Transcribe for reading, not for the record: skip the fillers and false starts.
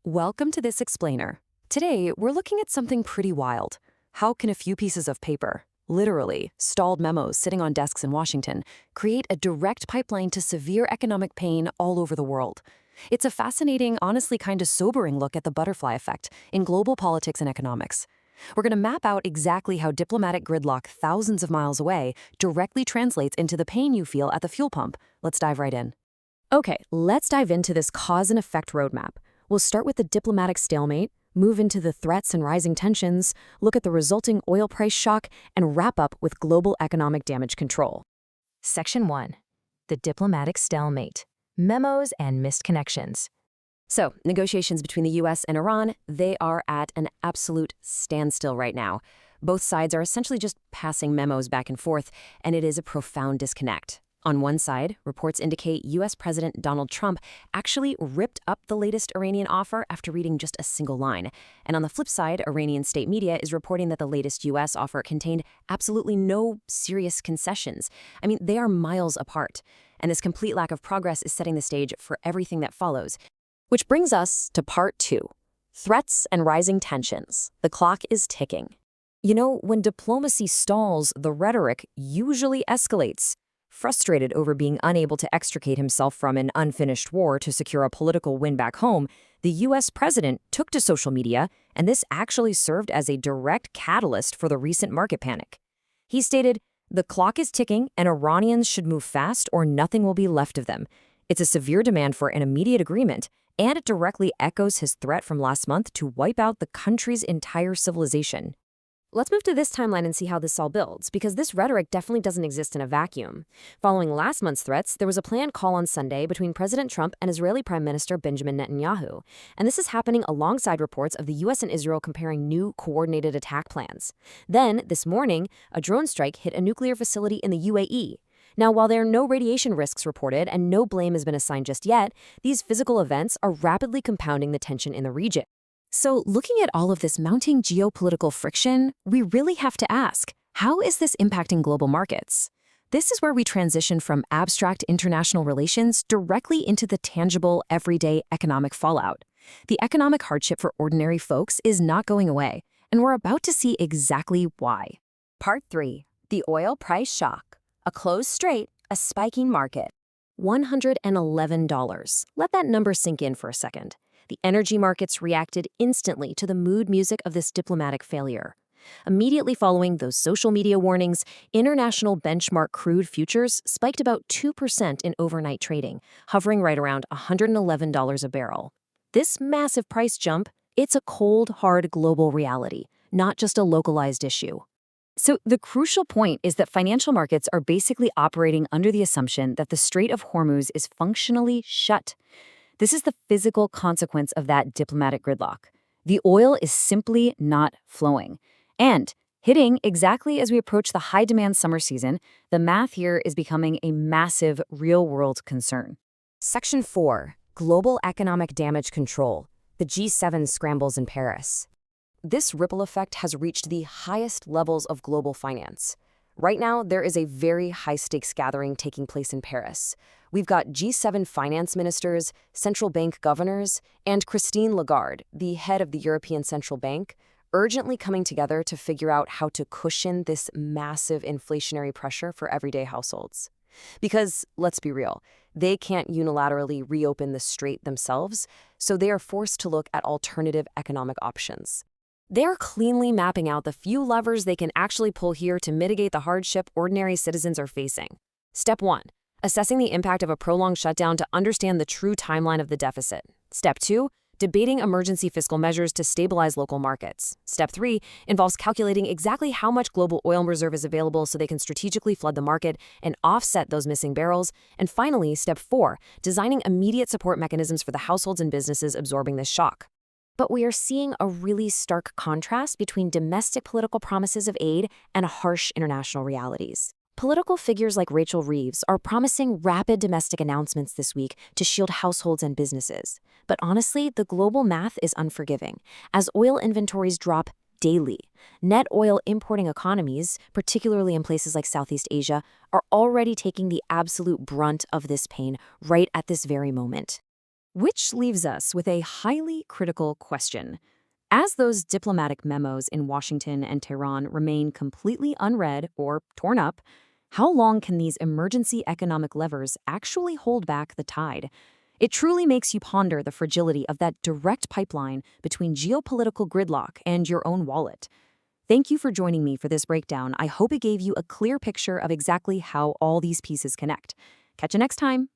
Welcome to This Explainer. Today, we're looking at something pretty wild. How can a few pieces of paper, literally stalled memos sitting on desks in Washington, create a direct pipeline to severe economic pain all over the world? It's a fascinating, honestly kind of sobering look at the butterfly effect in global politics and economics. We're going to map out exactly how diplomatic gridlock thousands of miles away directly translates into the pain you feel at the fuel pump. Let's dive right in. Okay, let's dive into this cause and effect roadmap. We'll start with the diplomatic stalemate, move into the threats and rising tensions, look at the resulting oil price shock, and wrap up with global economic damage control. Section 1. The diplomatic stalemate. Memos and missed connections. So, negotiations between the US and Iran, they are at an absolute standstill right now. Both sides are essentially just passing memos back and forth, and it is a profound disconnect. On one side, reports indicate U.S. President Donald Trump actually ripped up the latest Iranian offer after reading just a single line. And on the flip side, Iranian state media is reporting that the latest U.S. offer contained absolutely no serious concessions. I mean, they are miles apart. And this complete lack of progress is setting the stage for everything that follows. Which brings us to part 2. Threats and rising tensions. The clock is ticking. You know, when diplomacy stalls, the rhetoric usually escalates. Frustrated over being unable to extricate himself from an unfinished war to secure a political win back home, the U.S. president took to social media, and this actually served as a direct catalyst for the recent market panic. He stated, "The clock is ticking, and Iranians should move fast or nothing will be left of them." It's a severe demand for an immediate agreement, and it directly echoes his threat from last month to wipe out the country's entire civilization. Let's move to this timeline and see how this all builds, because this rhetoric definitely doesn't exist in a vacuum. Following last month's threats, there was a planned call on Sunday between President Trump and Israeli Prime Minister Benjamin Netanyahu. And this is happening alongside reports of the U.S. and Israel comparing new coordinated attack plans. Then, this morning, a drone strike hit a nuclear facility in the UAE. Now, while there are no radiation risks reported and no blame has been assigned just yet, these physical events are rapidly compounding the tension in the region. So, looking at all of this mounting geopolitical friction, we really have to ask, how is this impacting global markets? This is where we transition from abstract international relations directly into the tangible, everyday economic fallout. The economic hardship for ordinary folks is not going away, and we're about to see exactly why. Part 3. The oil price shock. A closed strait, a spiking market. $111. Let that number sink in for a second. The energy markets reacted instantly to the mood music of this diplomatic failure. Immediately following those social media warnings, international benchmark crude futures spiked about 2% in overnight trading, hovering right around $111 a barrel. This massive price jump, it's a cold, hard global reality, not just a localized issue. So the crucial point is that financial markets are basically operating under the assumption that the Strait of Hormuz is functionally shut. This is the physical consequence of that diplomatic gridlock. The oil is simply not flowing. And hitting exactly as we approach the high-demand summer season, the math here is becoming a massive real-world concern. Section 4. Global Economic Damage Control. The G7 scrambles in Paris. This ripple effect has reached the highest levels of global finance. Right now, there is a very high-stakes gathering taking place in Paris. We've got G7 finance ministers, central bank governors, and Christine Lagarde, the head of the European Central Bank, urgently coming together to figure out how to cushion this massive inflationary pressure for everyday households. Because, let's be real, they can't unilaterally reopen the strait themselves, so they are forced to look at alternative economic options. They're cleanly mapping out the few levers they can actually pull here to mitigate the hardship ordinary citizens are facing. Step 1. Assessing the impact of a prolonged shutdown to understand the true timeline of the deficit. Step 2. Debating emergency fiscal measures to stabilize local markets. Step 3 involves calculating exactly how much global oil reserve is available so they can strategically flood the market and offset those missing barrels. And finally, Step 4, designing immediate support mechanisms for the households and businesses absorbing this shock. But we are seeing a really stark contrast between domestic political promises of aid and harsh international realities. Political figures like Rachel Reeves are promising rapid domestic announcements this week to shield households and businesses. But honestly, the global math is unforgiving, as oil inventories drop daily. Net oil importing economies, particularly in places like Southeast Asia, are already taking the absolute brunt of this pain right at this very moment. Which leaves us with a highly critical question. As those diplomatic memos in Washington and Tehran remain completely unread or torn up, how long can these emergency economic levers actually hold back the tide? It truly makes you ponder the fragility of that direct pipeline between geopolitical gridlock and your own wallet. Thank you for joining me for this breakdown. I hope it gave you a clear picture of exactly how all these pieces connect. Catch you next time.